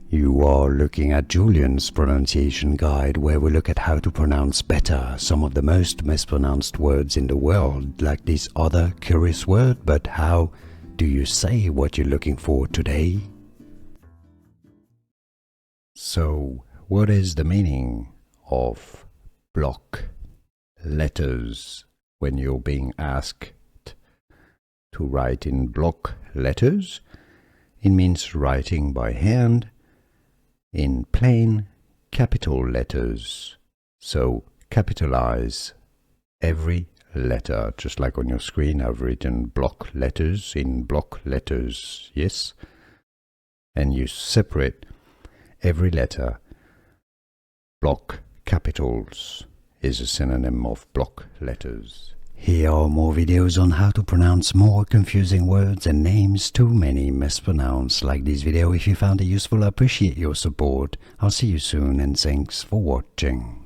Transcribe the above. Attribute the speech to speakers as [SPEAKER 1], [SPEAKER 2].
[SPEAKER 1] You are looking at Julian's pronunciation guide, where we look at how to pronounce better some of the most mispronounced words in the world, like this other curious word. But how do you say what you're looking for today? So, what is the meaning of block letters when you're being asked to write in block letters? It means writing by hand in plain capital letters. So capitalize every letter, just like on your screen. I've written block letters in block letters, yes? And you separate every letter. Block capitals is a synonym of block letters. Here are more videos on how to pronounce more confusing words and names too many mispronounced. Like this video if you found it useful. I appreciate your support. I'll see you soon and thanks for watching.